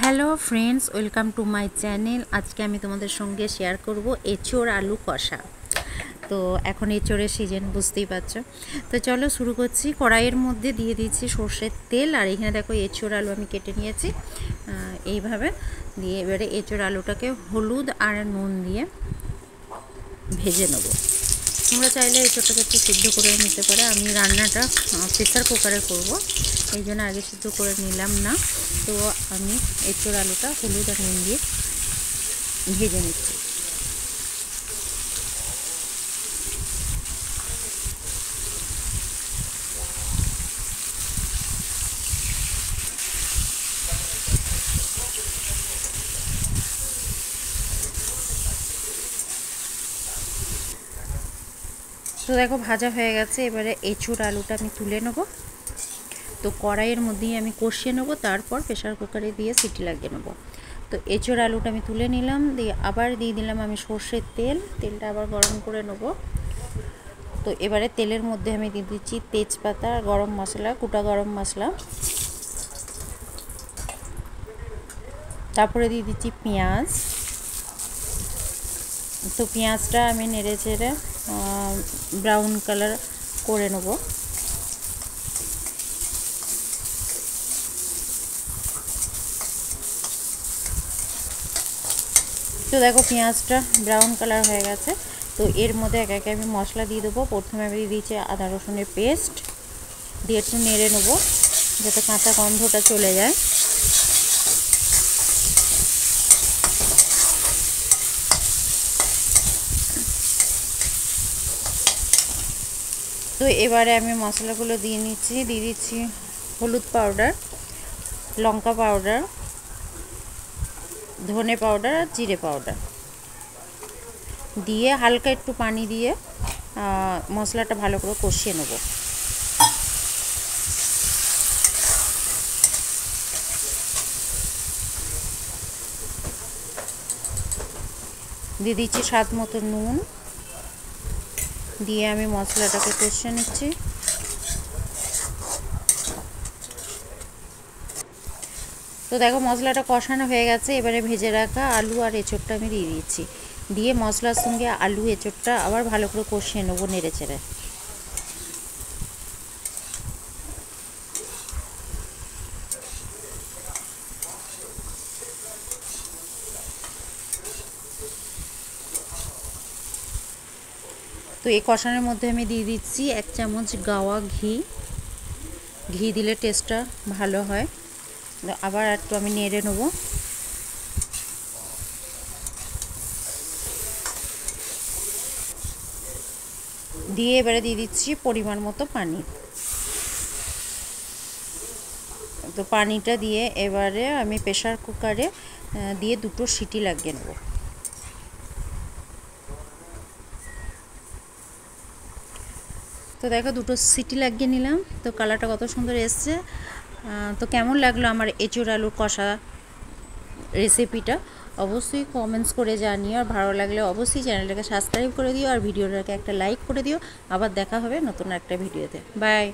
Hello friends, welcome to my channel. আজকে আমি তোমাদের সঙ্গে শেয়ার করব এঁচোড় আলু কষা। তো এখন এঁচোড়ের সিজন, বুঝতেই পারছো। তো চলো শুরু করছি। কড়াইয়ের মধ্যে দিয়ে দিচ্ছি সর্ষের তেল, আর এখানে দেখো এঁচোড় আলু আমি কেটে নিয়েছি এইভাবে দিয়ে। এবারে এঁচোড় আলুটাকে হলুদ আর নুন দিয়ে ভেজে নেব। তোমরা চাইলে এঁচোড়টাকে একটু সিদ্ধ করে নিতে পারো। আমি রান্নাটা প্রেসার কুকারে করব, এই জন্য আগে সিদ্ধ করে নিলাম না। তো আমি এঁচোড় আলুটা হলুদ আর নুন দিয়ে ভেজে নিচ্ছি। তো দেখো ভাজা হয়ে গেছে। এবারে এঁচোড় আলুটা আমি তুলে নেব। তো কড়াইয়ের মধ্যেই আমি কষিয়ে নেব, তারপর প্রেসার কুকারে দিয়ে সিটি লাগিয়ে নেব। তো এঁচোড় আলুটা আমি তুলে নিলাম, দিয়ে আবার দিয়ে দিলাম আমি সর্ষের তেল। তেলটা আবার গরম করে নেব। তো এবারে তেলের মধ্যে আমি দিয়ে দিচ্ছি তেজপাতা আর গরম মশলা, গোটা গরম মশলা। তারপরে দিয়ে দিচ্ছি পেঁয়াজ। তো পেঁয়াজটা আমি নেড়ে চেড়ে ব্রাউন কালার করে নেব। তো দেখো পেঁয়াজটা ব্রাউন কালার হয়ে গেছে। তো এর মধ্যে একে একে আমি মশলা দিয়ে দেবো। প্রথমে আমি দিয়ে দিচ্ছি আদা রসুনের পেস্ট, দিয়ে একটু নেড়ে নেবো যাতে কাঁচা গন্ধটা চলে যায়। তো এবারে আমি মশলাগুলো দিয়ে দিচ্ছি হলুদ পাউডার, লঙ্কা পাউডার, ধনে পাউডার আর জিরে পাউডার দিয়ে হালকা একটু পানি দিয়ে মশলাটা ভালো করে কষিয়ে নেব। দিয়ে দিচ্ছি স্বাদ মতো নুন, দিয়ে আমি মশলাটাকে কষিয়ে নিচ্ছি। তো দেখো মশলাটা কষানো হয়ে গেছে। এবারে ভেজে রাখা আলু আর এঁচোড়টা আমি দিয়ে দিচ্ছি, দিয়ে মশলার সঙ্গে আলু এঁচোড়টা আবার ভালো করে কষিয়ে নেবো নেড়ে চেড়ে। তো এই কষানোর মধ্যে আমি দিয়ে দিচ্ছি 1 চামচ গাওয়া ঘি। ঘি দিলে টেস্টটা ভালো হয়। আবার একটু আমি নেড়ে নেব। দিয়ে এবারে দিয়ে দিচ্ছি পরিমাণ মতো পানি। তো পানিটা দিয়ে এবারে আমি প্রেসার কুকারে দিয়ে 2টো সিটি লাগিয়ে নেব। তো দেখো 2টো সিটি লাগিয়ে নিলাম। তো কালারটা কত সুন্দর এসছে। তো কেমন লাগলো আমার এঁচোড় আলুর কষা রেসিপিটা অবশ্যই কমেন্টস করে জানিও। আর ভালো লাগলে অবশ্যই চ্যানেলটাকে সাবস্ক্রাইব করে দিও, আর ভিডিওটাকে একটা লাইক করে দিও। আবার দেখা হবে নতুন একটা ভিডিওতে। বাই।